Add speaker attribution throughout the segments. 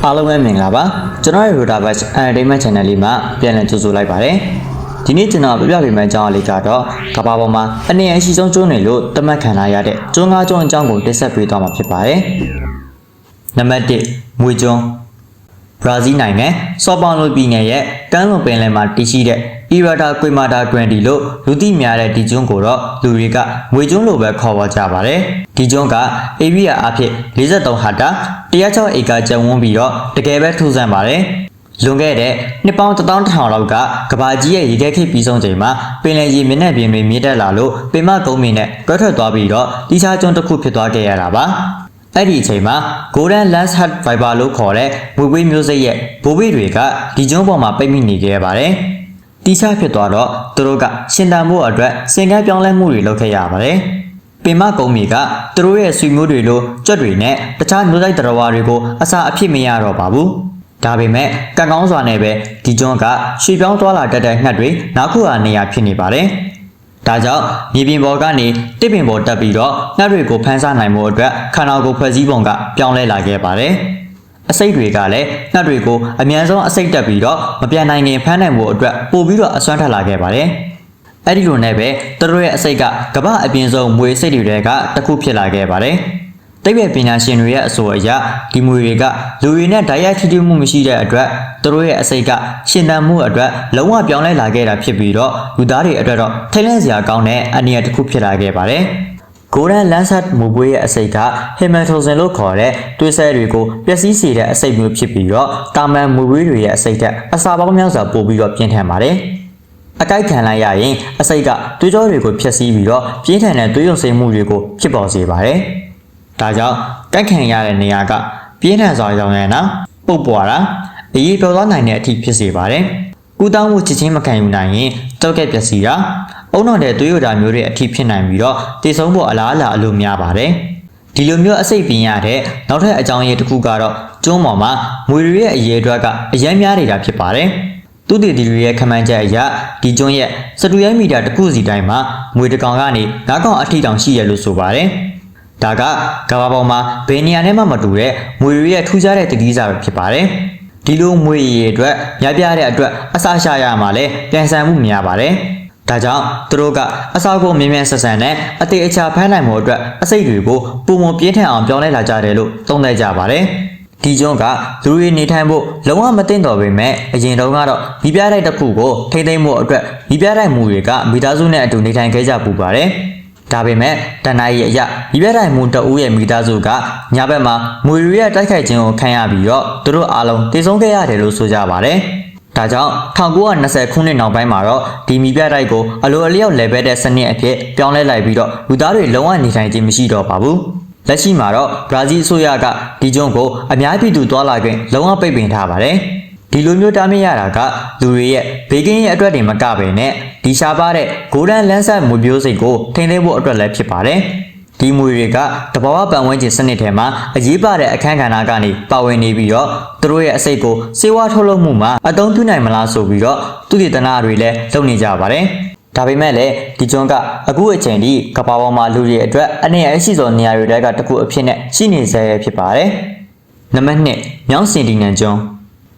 Speaker 1: အားလုံးပဲမင်္ဂလာပါကျွန်တော်ရဲ့ Rotaverse Entertainment Channel လေးမှာပြန်လည်ကြိုဆိုလိုက်ပါတယ်ဒီနေ့ကျွန်တော်ပြပြပေးမယ့်အကြောင်းအလေးကတော့ကမ္ဘာပေါ်မှာအနေအရှိဆုံးကျွန်းတွေလို့သတ်မှတ်ခံထားရတဲ့ကျွန်း၅ကျွန်းအကြောင်းကိုတင်ဆက်ပေးသွားမှာဖြစ်ပါတယ်နံပါတ်1မွေကျွန်းဘရာဇီးနိုင်ငံဆော်ပေါလိုပြည်နယ်ရဲ့ကမ်းလွန်ပင်လယ်မှာတည်ရှိတဲ့ Irata Queimada Grande လို့လူသိများတဲ့ဒီကျွန်းကိုတော့လူတွေကမွေကျွန်းလို့ပဲခေါ်ဝေါ်ကြပါတယ်ဒီကျွန်းကဧရိယာအဖြစ်43ဟက်တာ106ဧကကျယ်ဝန်းပြီးတော့တကယ်ပဲထူးဆန်းပါတယ်လွန်ခဲ့တဲ့နှစ်ပေါင်း1000လောက်ကကဘာကြီးရဲ့ရေခဲခေတ်ပြီးဆုံးချိန်မှာပင်လယ်ရေမျက်နှာပြင်တွေမြင့်တက်လာလို့ပင်မကုန်းမင်းနဲ့တွဲထွက်သွားပြီးတော့တိကျကျွန်းတစ်ခုဖြစ်သွားခဲ့ရတာပါအဲ့ဒီအချိန်မှာ Golden Lancehead Viper လို့ခေါ်တဲ့မွေပွေးမျိုးစိတ်ရဲ့ဘိုးဘေးတွေကဒီကျွန်းပေါ်မှာပိတ်မိနေခဲ့ရပါတယ်တိကျဖြစ်သွားတော့သူတို့ကရှင်တန်ဖို့အတွက်စင်ကန်းပြောင်းလဲမှုတွေလုပ်ခဲ့ရပါတယ်ပင်မကုန်းမီကသူတို့ရဲ့ဆွေမျိုးတွေလိုကြွက်တွေနဲ့တခြားမျိုးစိတ်တော်ဝါတွေကိုအစာအဖြစ်မရတော့ပါဘူးဒါပေမဲ့ကံကောင်းစွာနဲ့ပဲဒီကျွန်းကရွှေပြောင်းသွားလာတတ်တဲ့ငှက်တွေနောက်ခုဟာနေရာဖြစ်နေပါတယ်ဒါကြောင့်မြေပြင်ပေါ်ကနေတစ်ပင်ပေါ်တက်ပြီးတော့ငှက်တွေကိုဖမ်းဆနိုင်မှုအတွက်ခန္ဓာကိုယ်ဖွဲ့စည်းပုံကပြောင်းလဲလာခဲ့ပါတယ်အစိတ်တွေကလည်းငှက်တွေကိုအများဆုံးအစိတ်တက်ပြီးတော့မပြန်နိုင်ခင်ဖမ်းနိုင်မှုအတွက်ပို့ပြီးတော့အစွမ်းထက်လာခဲ့ပါတယ်အဲ့ဒီလိုနဲ့ပဲသူတို့ရဲ့အစိတ်ကကမ္ဘာအပြင်ဆုံးမွေစိတ်တွေကတစ်ခုဖြစ်လာခဲ့ပါတယ်တိတ်ပဲပညာရှင်တွေရဲ့အဆိုအရဒီမွေတွေကလူတွေနဲ့ဓာတ်ရိုက်ထိတွေ့မှုမရှိတဲ့အတွက်သူတို့ရဲ့အစိတ်ကရှင်သန်မှုအတွက်လုံးဝပြောင်းလဲလာခဲ့တာဖြစ်ပြီးတော့လူသားတွေအတွက်တော့ထိတ်လန့်စရာကောင်းတဲ့အနေအထားတစ်ခုဖြစ်လာခဲ့ပါတယ်Golden Lancehead မူပွေးရဲ့အစိတ်က Hematocin လို့ခေါ်တဲ့သွေးဆဲတွေကိုပျက်စီးစေတဲ့အစိတ်မျိုးဖြစ်ပြီးတော့တာမန်မူပွေးတွေရဲ့အစိတ်ကအစာပေါင်းများစွာပို့ပြီးတော့ပြင်းထန်ပါတယ်အကိုက်ခံလိုက်ရရင်အစိတ်ကသွေးကြောတွေကိုဖျက်ဆီးပြီးတော့ပြင်းထန်တဲ့သွေးရုံစိမ့်မှုတွေကိုဖြစ်ပေါ်စေပါတယ်ဒါကြောင့်ကိုက်ခံရတဲ့နေရာကပြင်းထန်စွာကြောင့်လည်းနော်ပုတ်ပွားတာအရေးတော်သွားနိုင်တဲ့အထိဖြစ်စေပါတယ်ကုသမှုချက်ချင်းမခံယူနိုင်ရင်တောက်ကက်ပျက်စီးတာအုံနောက်တဲ့သွေးရတာမျိုးတွေအထိဖြစ်နိုင်ပြီးတော့တည်ဆုံးဖို့အလားအလာအလိုများပါတယ်ဒီလိုမျိုးအစိတ်ပင်ရတဲ့နောက်ထပ်အကြောင်းရင်းတစ်ခုကတော့ကျွန်းပေါ်မှာမွေတွေရဲ့အရေးအတွက်ကအရမ်းများနေတာဖြစ်ပါတယ်သူတည်တီတွေရဲ့ခမန်းချက်အရဒီကျွန်းရဲ့စတူရိုက်မီတာတစ်ခုစီတိုင်းမှာမွေတစ်ကောင်ကနေ၅ကောင်အထိတောင်ရှိရလို့ဆိုပါတယ်ဒါကကမ္ဘာပေါ်မှာဘယ်နေရာနဲ့မှမတူတဲ့မွေတွေရဲ့ထူးခြားတဲ့တတိယစာပဲဖြစ်ပါတယ်ဒီလိုမွေရည်အတွက်များပြားတဲ့အတွက်အစာရှာရမှာလဲပြန်ဆန်မှုများပါတယ်ဒါကြောင့်သူတို့ကအစာကိုမြင်မြန်ဆက်ဆန်နဲ့အသေးအချာဖမ်းနိုင်မှုအတွက်အစိတ်တွေကိုပုံမပြင်းထန်အောင်ပြောင်းလဲလာကြတယ်လို့သုံးသပ်ကြပါတယ်ဒီကျွန်းကလူတွေနေထိုင်ဖို့လုံးဝမသင့်တော်ပေမဲ့အရင်တုန်းကတော့မိပြတိုက်တစ်ခုကိုထိမ့်သိမ်းမှုအတွက်မိပြတိုက်မှုတွေကမိသားစုနဲ့အတူနေထိုင်ခဲ့ကြပူပါတယ်ဒါပေမဲ့တန်နိုင်ရဲ့အရာမိပြတိုက်မှုတအူးရဲ့မိသားစုကညဘက်မှာမွေတွေရဲ့တိုက်ခိုက်ခြင်းကိုခံရပြီးတော့သူတို့အားလုံးတည်ဆုံးခဲ့ရတယ်လို့ဆိုကြပါတယ်ဒါကြောင့်1920ခုနှစ်နောက်ပိုင်းမှာတော့ဒီမီပြတိုက်ကိုအလိုအလျောက်လဲပဲတဲ့စနစ်အဖြစ်ပြောင်းလဲလိုက်ပြီးတော့လူသားတွေလုံးဝနေထိုင်ခြင်းမရှိတော့ပါဘူးလက်ရှိမှာတော့ဘရာဇီးအစိုးရကဒီကျွန်းကိုအများပြည်သူသွားလာခွင့်လုံးဝပိတ်ပင်ထားပါတယ်ဒီလိုမျိုးတားမြစ်ရတာကလူတွေရဲ့ဘေးကင်းရဲ့အတွက်တွေမကပဲနဲ့ဒီရှားပါတဲ့ Golden Lancehead မွေမျိုးစိတ်ကိုထိန်းသိမ်းဖို့အတွက်လည်းဖြစ်ပါတယ်ဒီမွေတွေကတဘာဝပတ်ဝန်းကျင်စနစ်ထဲမှာအရေးပါတဲ့အခန်းကဏ္ဍကနေပါဝင်နေပြီးတော့သူတို့ရဲ့အစိတ်ကိုစေဝါထုတ်လုပ်မှုမှာအသုံးပြုနိုင်မလားဆိုပြီးတော့သူတည်တနာတွေလည်းလုပ်နေကြပါတယ်ဒါပေမဲ့လည်းဒီကျွန်းကအခုအချိန်ထိကမ္ဘာပေါ်မှာလူတွေအတွက်အနေအရှိဆုံးနေရာတွေကတစ်ခုအဖြစ်နဲ့ရှိနေဆဲဖြစ်ပါတယ်နံပါတ်2မြောင်းစင်တီနန်ကျွန်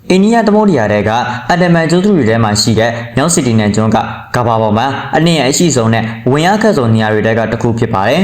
Speaker 1: းအိန္ဒိယသမုဒ္ဒရာတွေကအန်ဒမန်ကျွန်းတွေထဲမှာရှိတဲ့မြောင်းစင်တီနန်ကျွန်းကကမ္ဘာပေါ်မှာအနေအရှိဆုံးနဲ့ဝင်ရောက်ခက်ဆုံးနေရာတွေကတစ်ခုဖြစ်ပါတယ်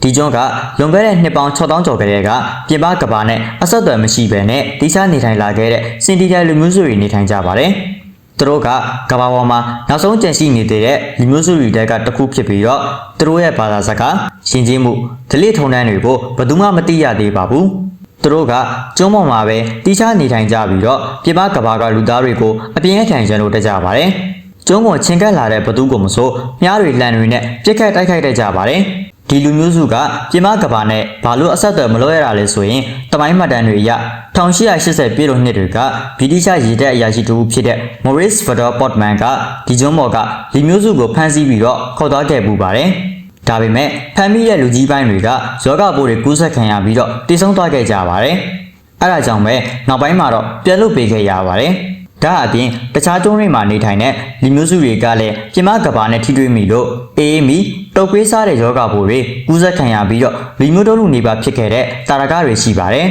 Speaker 1: ဒီကျွန်းကလွန်ခဲ့တဲ့နှစ်ပေါင်း6000ကျော်ကလေးကပြင်ပကမ္ဘာနဲ့အဆက်အသွယ်မရှိဘဲနဲ့တိကျနေထိုင်လာခဲ့တဲ့စင်တီတိုင်လူမျိုးစုတွေနေထိုင်ကြပါတယ်။သူတို့ကကမ္ဘာပေါ်မှာနောက်ဆုံးကျန်ရှိနေသေးတဲ့လူမျိုးစုတွေကတစ်ခုဖြစ်ပြီးတော့သူတို့ရဲ့ဘာသာစကားရှင်းချင်းမှုဒလိထုံတန်းတွေကိုဘယ်သူမှမသိရသေးပါဘူး။သူတို့ကကျွန်းပေါ်မှာပဲတိကျနေထိုင်ကြပြီးတော့ပြင်ပကမ္ဘာကလူသားတွေကိုအပြင်းအထန်ရန်လို့တက်ကြပါတယ်။ကျွန်းကိုချင်းကပ်လာတဲ့ဘသူကိုမဆိုမြားတွေလန်တွေနဲ့ပြစ်ခတ်တိုက်ခိုက်တတ်ကြပါတယ်။ဒီလူမျိုးစုကပြင်မကဘာနဲ့ဘာလို့အဆက်အသွယ်မလုပ်ရတာလဲဆိုရင်တမိုင်းမှတ်တမ်းတွေအရ1880ပြည့်လို့နှစ်တွေကဗြိတိရှရေတပ်အရာရှိတူဖြစ်တဲ့ Maurice Vador Portman ကဒီကျွန်းပေါ်ကလူမျိုးစုကိုဖမ်းဆီးပြီးတော့ခေါ်သွားခဲ့ပူပါတယ်။ဒါပေမဲ့ဖမ်းမိတဲ့လူကြီးပိုင်းတွေကယောဂပိုးတွေကူးစက်ခံရပြီးတော့တည်ဆုံးသွားခဲ့ကြပါတယ်။အဲဒါကြောင့်ပဲနောက်ပိုင်းမှာတော့ပြန်လွတ်ပေးခဲ့ရပါတယ်။ဒါအပြင်တခြားကျွန်းတွေမှာနေထိုင်တဲ့လူမျိုးစုတွေကလည်းပြင်မကဘာနဲ့ထိတွေ့မိလို့အေးမီတုတ်ကွေးစားတဲ့ယောဂပိုးတွေကူးစက်ခံရပြီးတော့လူမျိုးတို့လူနေပါဖြစ်ခဲ့တဲ့တာရကတွေရှိပါတယ်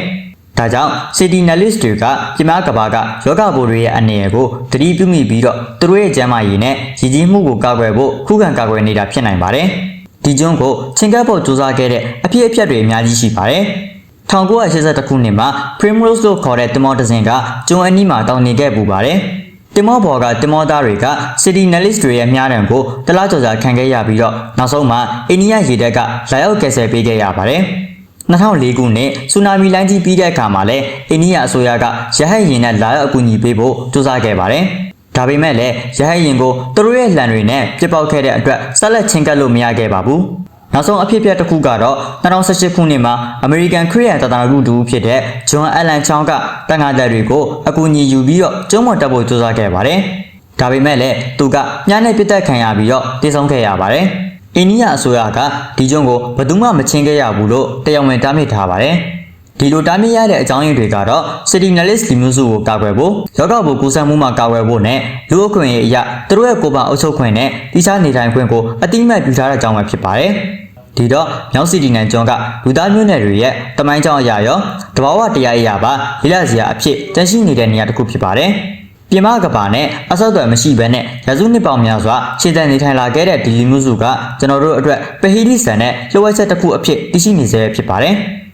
Speaker 1: ဒါကြောင့် Sentinelist တွေကပြမကဘာကယောဂဘိုးတွေရဲ့အနေအကိုသတိပြုမိပြီးတော့သူတို့ရဲ့ကျန်းမာရေးနဲ့ရည်ကြီးမှုကိုကာကွယ်ဖို့ခုခံကာကွယ်နေတာဖြစ်နိုင်ပါတယ်။ဒီကျွန်းကိုချင်းကပ်ဖို့စူးစမ်းခဲ့တဲ့အဖြစ်အပျက်တွေအများကြီးရှိပါတယ်။1982ခုနှစ်မှာ Primrose လို့ခေါ်တဲ့တင်မောတစ်စင်ကကျွန်းအနီးမှာတောင်နေခဲ့ပူပါတယ်။တင်မောဘော်ကတင်မောသားတွေက Sentinelist တွေရဲ့မြားတံကိုတလားကြော်စာခံခဲ့ရပြီးတော့နောက်ဆုံးမှာအိန္ဒိယရေတပ်ကလာရောက်ကယ်ဆယ်ပေးခဲ့ရပါတယ်။2004ခုနှစ်ဆူနာမီလိုင်းကြီးပြီးတဲ့အခါမှာလည်းအိန္ဒိယအစိုးရကရဟတ်ယာဉ်နဲ့လာရောက်အကူအညီပေးဖို့စူးစမ်းခဲ့ပါတယ်။ဒါပေမဲ့လည်းရဟတ်ယာဉ်ကိုသူတို့ရဲ့လှန်တွေနဲ့ပြစ်ပေါက်ခဲ့တဲ့အတွက်ဆက်လက်ချင်းကပ်လို့မရခဲ့ပါဘူး။နောက်ဆုံးအဖြစ်အပျက်တစ်ခုကတော့2018ခုနှစ်မှာအမေရိကန်ခရစ်ယာန်သာသနာပြုတူဖြစ်တဲ့ဂျွန်အလန်ချောင်းကတန်ခါးတပ်တွေကိုအကူအညီယူပြီးတော့ကျုံးမတက်ဖို့စူးစမ်းခဲ့ပါတယ်။ဒါပေမဲ့လည်းသူကညနေပစ်တက်ခံရပြီးတော့တည်ဆုံခဲ့ရပါတယ်။အိန္ဒိယအစိုးရကဒီကျွန်းကိုဘယ်သူမှမချင်းခဲ့ရဘူးလို့တရားဝင်တားမြစ်ထားပါတယ်။ဒီလိုတားမြစ်ရတဲ့အကြောင်းရင်းတွေကတော့ Sentinelist လူမျိုးစုကိုကာကွယ်ဖို့ယောဂဘိုးကူးစက်မှုမှာကာကွယ်ဖို့နဲ့လူအခွင့်အရေးအရသူတို့ရဲ့ကိုယ်ပိုင်အုပ်ချုပ်ခွင့်နဲ့တိကျနေထိုင်ခွင့်ကိုအတိအမှတ်ပြုထားတဲ့အကြောင်းပဲဖြစ်ပါတယ်။ဒီတော့မြောက်စီတီနယ်ကျွန်းကလူသားမျိုးနွယ်တွေရဲ့တမိုင်းကြောင်းအရာရောတဘာဝတရားအရာပါလိလစရာအဖြစ်တန်ရှိနေတဲ့နေရာတစ်ခုဖြစ်ပါတယ်။ပြင်မကဘာနဲ့အဆောက်အအုံမရှိဘဲနဲ့ရာစုနှစ်ပေါင်းများစွာရှင်းတန်နေထိုင်လာခဲ့တဲ့ဒီလူမျိုးစုကကျွန်တော်တို့အတွက်ပဟိလိဆန်နဲ့လှုပ်ဝက်ချက်တစ်ခုအဖြစ်တည်ရှိနေစေဖြစ်ပါတယ်။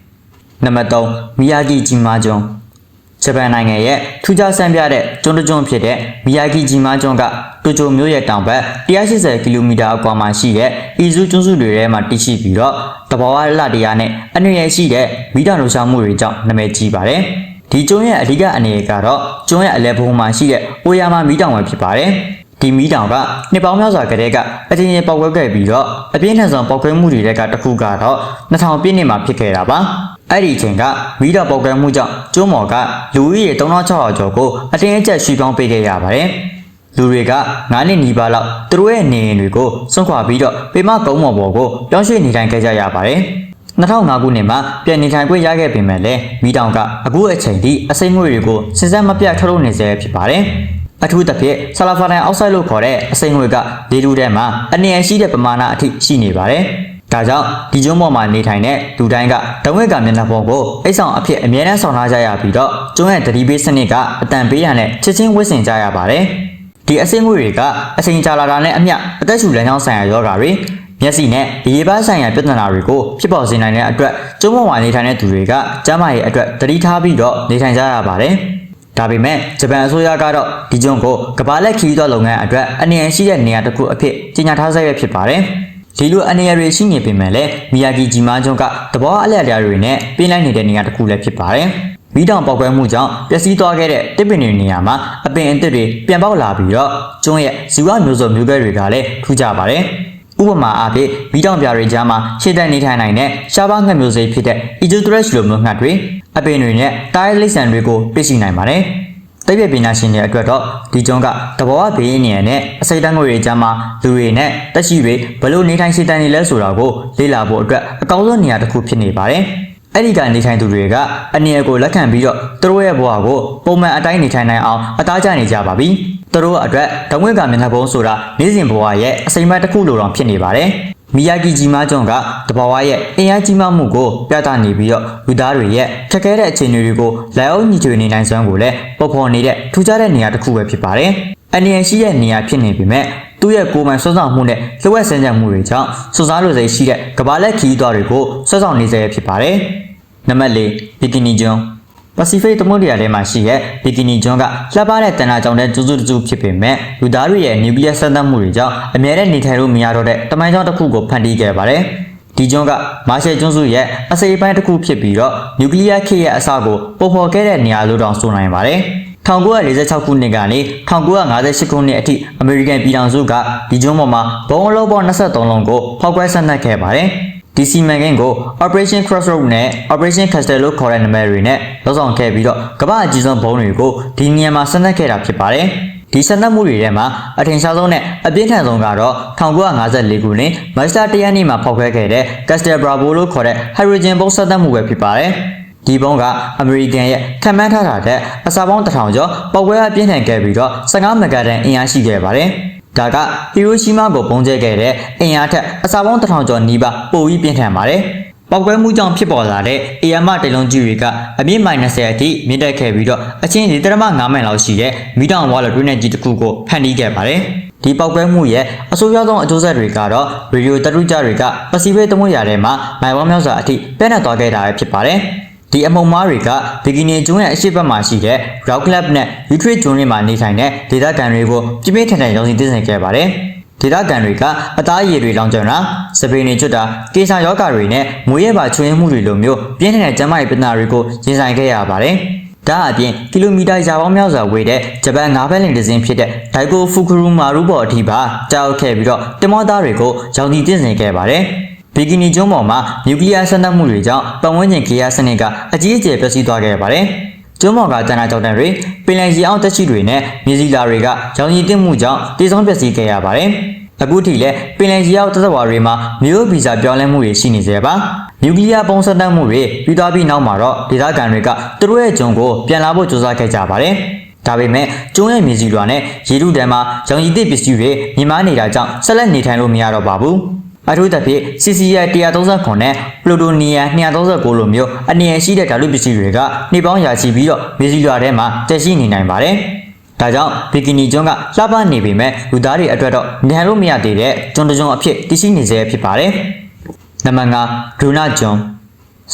Speaker 1: နံပါတ်3မီယာဂီဂျီမာကျွန်းဂျပန်နိုင်ငံရဲ့ထူးခြားဆန်းပြတဲ့ကျွန်းတစ်ကျွန်းဖြစ်တဲ့မီယာဂီဂျီမာကျွန်းကတိုကျိုမြို့ရဲ့တောင်ဘက်180ကီလိုမီတာအကွာမှာရှိတဲ့အီဇူကျွန်းစုတွေထဲမှာတည်ရှိပြီးတော့တဘာဝလှတရားနဲ့အနှွေရရှိတဲ့မိသားလှူရှားမှုတွေကြောင့်နာမည်ကြီးပါတယ်။ဒီကျွန်းရဲ့အဓိကအနေကတော့ကျွန်းရဲ့အလဲဘုံမှာရှိတဲ့အိုယာမာမီးတောင်ပဲဖြစ်ပါတယ်။ဒီမီးတောင်ကနှစ်ပေါင်းများစွာကတည်းကအတင်းရင်ပေါက်ကွဲခဲ့ပြီးတော့အပြင်းထန်ဆုံးပေါက်ကွဲမှုတွေကတစ်ခုကတော့2000ပြည့်နှစ်မှာဖြစ်ခဲ့တာပါ။အဲ့ဒီအချိန်ကမီးတောင်ပေါက်ကွဲမှုကြောင့်ကျွန်းမော်ကလူဦးရေ3600ကျော်ကိုအတင်းအကျပ်ရွှေ့ပြောင်းပေးခဲ့ရပါတယ်။လူတွေက9နှစ်နီးပါးလောက်သူတို့ရဲ့နေအိမ်တွေကိုစွန့်ခွာပြီးတော့ပေမကုန်းမော်ပေါ်ကိုပြောင်းရွှေ့နေထိုင်ခဲ့ကြရပါတယ်။2005ခုနှစ်မှာပြန်နေထိုင်ခွင့်ရခဲ့ပေမဲ့လည်းမီးတောင်ကအခုအချိန်ထိအစိမ်းမွေတွေကိုစဉ်ဆက်မပြတ်ထုတ်လုပ်နေစေဖြစ်ပါတယ်။အထူးသဖြင့်ဆာလာဖာဒိုင်အောက်ဆိုက်လို့ခေါ်တဲ့အစိမ်းမွေကလေထုထဲမှာအနေအရှိတဲ့ပမာဏအထိရှိနေပါတယ်။ဒါကြောင့်ဒီကျွန်းပေါ်မှာနေထိုင်တဲ့လူတိုင်းကတဝက်ကမျက်နှာပုံကိုအိတ်ဆောင်အဖြစ်အမြဲတမ်းဆောင်ထားကြရပြီးတော့ကျွန်းရဲ့သတိပေးစနစ်ကအတန်ပေးရနဲ့ချက်ချင်းဝစ်ဆင်ကြရပါတယ်။ဒီအစိမ်းမွေတွေကအချိန်ကြာလာတာနဲ့အမျှအသက်ရှူလမ်းကြောင်းဆိုင်ရာရောဂါတွေမျက်စိနဲ့ဒီရေပါးဆိုင်ရာပြဿနာတွေကိုဖြစ်ပေါ်စေနိုင်တဲ့အတွက်ကျုံးမဝါနေထိုင်တဲ့သူတွေကကျန်းမာရေးအတွက်သတိထားပြီးတော့နေထိုင်ကြရပါတယ်။ဒါပေမဲ့ဂျပန်အစိုးရကတော့ဒီကျွန်းကိုကမ္ဘာလက်ခီးသွားလုပ်ငန်းအတွက်အနေအရှိတဲ့နေရာတစ်ခုအဖြစ်ကြေညာထားဆဲပဲဖြစ်ပါတယ်။ဒီလိုအနေအရရှိနေပေမဲ့လည်းမီယာဂီဂျီမာကျွန်းကသဘောအလျက်တရားတွေနဲ့ပြင်းလိုက်နေတဲ့နေရာတစ်ခုလည်းဖြစ်ပါတယ်။မီးတောင်ပေါက်ကွဲမှုကြောင့်ပျက်စီးသွားခဲ့တဲ့တစ်ပင်တွေနေရာမှာအပင်အသစ်တွေပြန်ပေါက်လာပြီးတော့ကျွန်းရဲ့ဇီဝမျိုးစုံမျိုးကွဲတွေကလည်းထူးကြပါတယ်။ဥပမာအားဖြင့်မီးတောင်ပြားတွေကြားမှာရှင်းတန်နေထိုင်နိုင်တဲ့ရှားပါးငှက်မျိုးစိဖြစ်တဲ့ Echinothrax လိုမျိုးငှက်တွေအပင်တွေနဲ့တားလိပ်ဆန်တွေကိုတွေ့ရှိနိုင်ပါတယ်။သိပ္ပံပညာရှင်တွေအတွက်တော့ဒီကျွန်းကတဘာဝဘေးအနေနဲ့အစိမ့်တန်းငွေတွေကြားမှာလူတွေနဲ့တက်ရှိတွေဘလို့နေထိုင်ရှင်းတန်နေလဲဆိုတာကိုလေ့လာဖို့အတွက်အကောင်းဆုံးနေရာတစ်ခုဖြစ်နေပါတယ်။အဲ့ဒီကနေထိုင်သူတွေကအနည်းအကိုလက်ခံပြီးတော့သူတို့ရဲ့ဘဝကိုပုံမှန်အတိုင်းနေထိုင်နိုင်အောင်အသားကျနေကြပါပြီ။သူတို့အတွက်ဓဝင်းကမျက်နှာပုံးဆိုတာနေ့စဉ်ဘဝရဲ့အစိမ့်မတစ်ခုလိုတောင်ဖြစ်နေပါတယ်။မီယာဂီဂျီမာကျွန်းကတဘာဝရဲ့အင်အားကြီးမှုကိုပြသနေပြီးတော့လူသားတွေရဲ့ခက်ခဲတဲ့အခြေအနေတွေကိုလာရောက်ညီထွေနေနိုင်စွမ်းကိုလည်းပေါ်ဖော်နေတဲ့ထူးခြားတဲ့နေရာတစ်ခုပဲဖြစ်ပါတယ်။အနေအရှိတဲ့နေရာဖြစ်နေပေမဲ့သူ့ရဲ့ကိုယ်ပိုင်ဆွမ်းဆောင်မှုနဲ့လှုပ်ဝက်ဆန်းကြံမှုတွေကြောင့်စွစားလိုစိတ်ရှိတဲ့ကမ္ဘာလက်ခီးသွားတွေကိုဆွဆောင်နေစေဖြစ်ပါတယ်။နံပါတ်4ဘီကီနီကျွန်းပစိဖိတ်သမုဒ္ဒရာထဲမှာရှိတဲ့ဘီကီနီကျွန်းကလှပတဲ့တန်တာကြောင့်တဲ့ကျူးစုတစုဖြစ်ပေမဲ့လူသားတွေရဲ့နျူကလ িয়ার စမ်းသပ်မှုတွေကြောင့်အမြဲတမ်းနေထိုင်လို့မရတော့တဲ့တမိုင်းကြောင်းတစ်ခုကိုဖန်တီးခဲ့ပါတယ်။ဒီကျွန်းကမာရှယ်ကျွန်းစုရဲ့အစိပ်ပိုင်းတစ်ခုဖြစ်ပြီးတော့နျူကလ িয়ার ခေတ်ရဲ့အစကိုပေါ်ဖော်ခဲ့တဲ့နေရာလို့တောင်ဆိုနိုင်ပါတယ်။1946ခုနှစ်ကနေ1958ခုနှစ်အထိအမေရိကန်ပြည်ထောင်စုကဒီကျွန်းပေါ်မှာဘုံအလုံးပေါင်း23လုံးကိုဖောက်ခွဲဆန်းသပ်ခဲ့ပါတယ်။ဒီစီမံကိန်းကို Operation Crossroad နဲ့ Operation Castle လို့ခေါ်တဲ့နာမည်တွေနဲ့လုပ်ဆောင်ခဲ့ပြီးတော့ကမ္ဘာအကြီးဆုံးဘုံတွေကိုဒီနေရာမှာဆန်းသပ်ခဲ့တာဖြစ်ပါတယ်။ဒီဆန်းသပ်မှုတွေထဲမှာအထင်ရှားဆုံးနဲ့အပြင်းထန်ဆုံးကတော့1954ခုနှစ်မတ်လ1ရက်နေ့မှာဖောက်ခွဲခဲ့တဲ့ Castle Bravo လို့ခေါ်တဲ့ Hydrogen ဘုံဆန်းသပ်မှုပဲဖြစ်ပါတယ်။ဒီဘုံကအမေရိကန်ရဲ့ခံမှန်းထားတာတဲ့အစာပေါင်း1000ကျော်ပေါက်ကွဲအပြင်းထန်ခဲ့ပြီးတော့15မဂါတန်အင်အားရှိခဲ့ပါတယ်။ဒါကဟီရိုရှီမာကိုပုံကျဲခဲ့တဲ့အင်အားထက်အစာပေါင်း1000ကျော်နီးပါးပိုပြီးပြင်းထန်ပါတယ်။ ပောက်ကွဲမှုကြောင့်ဖြစ်ပေါ်လာတဲ့အေယာမတိတ်လုံးကြီးတွေကအမြင့်မိုင်20အထိမြင့်တက်ခဲ့ပြီးတော့အချင်း4.5မိုင်လောက်ရှိတဲ့မီးတောင်ဝါလတွင်းနယ်ကြီးတစ်ခုကိုဖန်တီးခဲ့ပါတယ်။ဒီပောက်ကွဲမှုရဲ့အဆိုးရွားဆုံးအကျိုးဆက်တွေကတော့ရေဒီယိုတရုကြတွေကပစိဖိတ်သမုဒ္ဒရာထဲမှာမိုင်ပေါင်းများစွာအထိပြန့်နှံ့သွားခဲ့တာဖြစ်ပါတယ်။ဒီအမှုန်မားတွေကဘီကီနီကျွန်းရဲ့အရှိတ်ဘက်မှာရှိတဲ့ Rock Club နဲ့ Utrecht ကျွန်းတွေမှာနေထိုင်တဲ့ဒေသခံတွေကိုပြင်းပြင်းထန်ထန်ရောင်းစီတင်ဆက်ခဲ့ပါတယ်။ဒေသခံတွေကအသားရည်တွေလောင်ကျွမ်းတာစပိန်တွေကျွတ်တာကေဆာယောဂါတွေနဲ့မွေးရပါချွေးမှုတွေလိုမျိုးပြင်းထန်တဲ့ကျန်းမာရေးပြဿနာတွေကိုရင်ဆိုင်ခဲ့ရပါတယ်။ဒါအပြင်ကီလိုမီတာရာပေါင်းများစွာဝေးတဲ့ဂျပန်ငါးဘက်လင်တစ်စင်းဖြစ်တဲ့ဒိုင်ကိုဖူခရူမာရူပေါ်အထိပါကြောက်ခဲ့ပြီးတော့တင်မောသားတွေကိုရောင်စီတင်ဆက်ခဲ့ပါတယ်။ဘီကီနီကျွန်းပေါ်မှာနျူကလ িয়ার စမ်းသပ်မှုတွေကြောင့်ပတ်ဝန်းကျင်ဂေယစနစ်ကအကြီးအကျယ်ပျက်စီးသွားခဲ့ပါတယ်။ကျွန်းပေါ်ကတန်တာကြောင့်တွေပင်လယ်ရေအောက်တက်ရှိတွေနဲ့မြေစီလာတွေကရောင်စီတင်မှုကြောင့်တည်ဆုံးပျက်စီးခဲ့ရပါတယ်။အခုထိလည်းပင်လယ်ရေအောက်သက်ဝါတွေမှာမျိုးဗီဇပြောင်းလဲမှုတွေရှိနေသေးပါနျူကလ িয়ার ပုံစံတက်မှုတွေပြီးသွားပြီးနောက်မှာတော့ဒေသခံတွေကသူတို့ရဲ့ဂျုံကိုပြန်လာဖို့ကြိုးစားခဲ့ကြပါတယ်ဒါပေမဲ့ကျုံးရဲ့မြေစီလွှာနဲ့ရေထုတန်းမှာရောင်ရည်သည့်ပစ္စည်းတွေမြင်မာနေတာကြောင့်ဆက်လက်နေထိုင်လို့မရတော့ပါဘူးအထူးသဖြင့် CCR 139နဲ့ Plutonium 239လိုမျိုးအနေရရှိတဲ့ဓာတုပစ္စည်းတွေကနှိပ်ပေါင်းရာချီပြီးတော့မြေစီလွှာထဲမှာတက်ရှိနေနိုင်ပါတယ်ဒါကြောင့်ဘီကီနီကျွန်းကလှပနေပေမဲ့လူသားတွေအတွက်တော့နေလို့မရသေးတဲ့ကျွန်းတစ်ကျွန်းအဖြစ်တည်ရှိနေစေဖြစ်ပါတယ်။နံပါတ်5ဂရူနာကျွန်း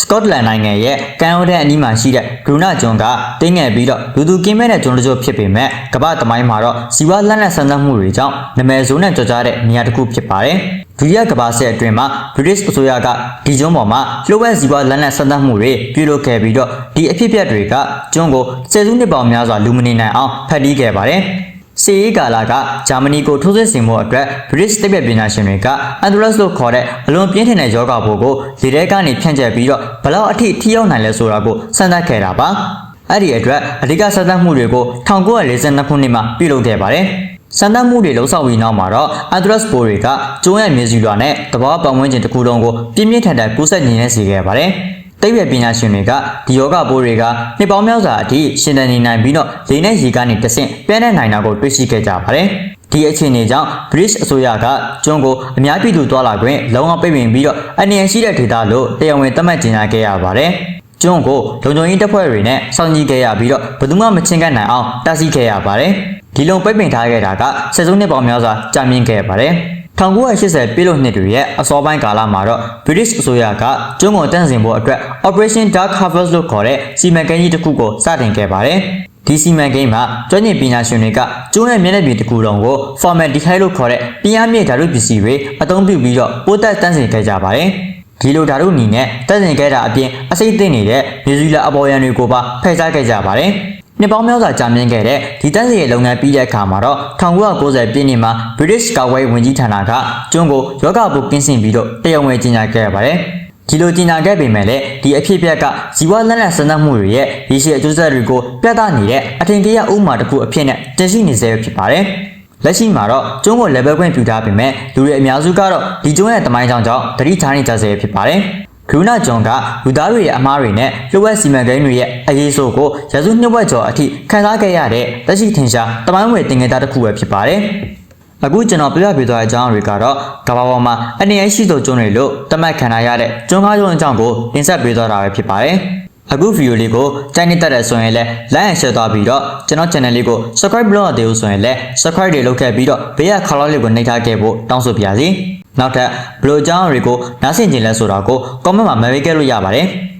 Speaker 1: စကော့တလန်နိုင်ငံရဲ့ကန်အိုဒန်အနီးမှာရှိတဲ့ဂရူနာကျွန်းကတင်းငယ်ပြီးတော့လူသူကင်းမဲ့တဲ့ကျွန်းတစ်ကျွန်းဖြစ်ပေမဲ့ကမ္ဘာသမိုင်းမှာတော့ဇီဝလက်နက်ဆန်းသတ်မှုတွေကြောင့်နာမည်ဆိုးနဲ့ကြော်ကြားတဲ့နေရာတစ်ခုဖြစ်ပါတယ်။ဒုတိယကမ္ဘာစစ်အတွင်းမှာ British အစိုးရကဒီကျွန်းပေါ်မှာလျှို့ဝှက်ဇီဝလက်နက်ဆန်းသတ်မှုတွေပြုလုပ်ခဲ့ပြီးတော့ဒီအဖြစ်အပျက်တွေကကျွန်းကိုဆယ်စုနှစ်ပေါင်းများစွာလူမနေနိုင်အောင်ဖန်တီးခဲ့ပါတယ်။စစ်ရေးကာလကဂျာမနီကိုထိုးစစ်ဆင်မှုအတွက် British သိပ္ပံပညာရှင်တွေက Anthrax လို့ခေါ်တဲ့အလွန်ပြင်းထန်တဲ့ရောဂါပိုးကိုလေထဲကနေဖြန့်ကျက်ပြီးတော့ဘလောက်အထိထိရောက်နိုင်လဲဆိုတာကိုစမ်းသပ်ခဲ့တာပါ။အဲ့ဒီအတွက်အဓိကစမ်းသပ်မှုတွေကို1942ခုနှစ်မှာပြုလုပ်ခဲ့ပါတယ်။စမ်းသပ်မှုတွေလှုပ်ဆောင်ပြီးနောက်မှာတော့ Anthrax ပိုးတွေကကျုံးရဲ့မြေစီလွှာနဲ့တဘာဝပတ်ဝန်းကျင်တစ်ခုလုံးကိုပြင်းပြင်းထန်ထန်ကူးစက်နေနေစေခဲ့ပါတယ်။သိပ္ပံပညာရှင်တွေကဒီယောဂပိုးတွေကနှစ်ပေါင်းများစွာအထိရှင်သန်နေနိုင်ပြီးတော့လေနဲ့ရေကနေတဆင့်ပြန့်နှံ့နိုင်တာကိုတွေ့ရှိခဲ့ကြပါတယ်။ဒီအခြေအနေကြောင့် British အစိုးရကကျွန်းကိုအများပြည်သူတွာလာခွင့်လုံးဝပိတ်ပင်ပြီးတော့အနေရရှိတဲ့ဒေသလို့တရားဝင်သတ်မှတ်ကြေညာခဲ့ရပါတယ်။ကျွန်းကိုလုံခြုံရေးတပ်ဖွဲ့တွေနဲ့စောင့်ကြည့်ခဲ့ရပြီးတော့ဘယ်သူမှမချင်းကပ်နိုင်အောင်တားဆီးခဲ့ရပါတယ်။ဒီလိုပိတ်ပင်ထားခဲ့တာကဆယ်စုနှစ်ပေါင်းများစွာကြာမြင့်ခဲ့ပါတယ်။1980ပြည်လို့နှစ်တွေရဲ့အစောပိုင်းကာလမှာတော့ British အစိုးရကကျွန်းကိုတန့်စင်ဖို့အတွက် Operation Dark Harvest လို့ခေါ်တဲ့စီမံကိန်းကြီးတစ်ခုကိုစတင်ခဲ့ပါတယ်။ဒီစီမံကိန်းမှာကျွမ်းကျင်ပညာရှင်တွေကကျွန်းရဲ့မျက်နှာပြင်တစ်ခုလုံးကို formaldehyde လို့ခေါ်တဲ့ပြင်းအားမြင့်ဓာတုပစ္စည်းတွေအသုံးပြုပြီးတော့ပိုးတက်တန့်စင်ခဲ့ကြပါတယ်။ဒီလိုဓာတုနီနဲ့တန့်စင်ခဲ့တာအပြင်အစိမ့်သိမ့်နေတဲ့မြေစီလာအပေါ်ယံတွေကိုပါဖယ်ရှားခဲ့ကြပါတယ်။နှစ်ပေါင်းများစွာကြာမြင့်ခဲ့တဲ့ဒီတန်းစီရဲ့လုပ်ငန်းပြီးတဲ့အခါမှာတော့1990ပြည့်နှစ်မှာ British ကာကွယ်ရေးဝန်ကြီးဌာနကကျွန်းကိုယောဂပိုးကင်းစင်ပြီးတော့တရားဝင်ကြေညာခဲ့ပါတယ်။ဒီလိုကြေညာခဲ့ပေမဲ့လည်းဒီအဖြစ်အပျက်ကဇီဝလက်နက်ဆန်းသတ်မှုတွေရဲ့ရည်ရှိအကျိုးဆက်တွေကိုပြသနေတဲ့အထင်ကရဥပမာတစ်ခုအဖြစ်နဲ့တင်ရှိနေစေဖြစ်ပါတယ်။လက်ရှိမှာတော့ကျွန်းကို level ခွင့်ပြုထားပေမဲ့လူတွေအများစုကတော့ဒီကျွန်းရဲ့တမိုင်းကြောင့်သတိထားနေကြစေဖြစ်ပါတယ်။ဂရူနာကျွန်းကလူသားတွေရဲ့အမားတွေနဲ့လျှို့ဝှက်စီမံကိန်းတွေရဲ့အရေးဆိုးကိုရာစုနှစ်ဝက်ကျော်အထိခံစားခဲ့ရတဲ့လက်ရှိထင်ရှားတမိုင်းဝင်သင်္ကေတတစ်ခုပဲဖြစ်ပါတယ်။အခုကျွန်တော်ပြပြပေးသွားတဲ့အကြောင်းတွေကတော့ကမ္ဘာပေါ်မှာအနေအရှိသောကျွန်းတွေလို့သတ်မှတ်ခံရတဲ့ကျွန်းကားကျွန်းအကြောင်းကိုတင်ဆက်ပေးသွားတာပဲဖြစ်ပါတယ်။အခုဗီဒီယိုလေးကိုကြိုက်နေတတ်တဲ့ဆိုရင်လည်း like and share သွားပြီးတော့ကျွန်တော် channel လေးကို subscribe လုပ်ရသေးလို့ဆိုရင်လည်း subscribe တွေလုပ်ခဲ့ပြီးတော့ဘေးကခေါင်းလောက်လေးကိုနှိပ်ထားခဲ့ဖို့တောင်းဆိုပါရစေ။နောက်ထပ်ဘယ်လိုအကြောင်းတွေကိုနားဆင်ကြလဲဆိုတာကို comment မှာ message ခဲ့လို့ရပါတယ်။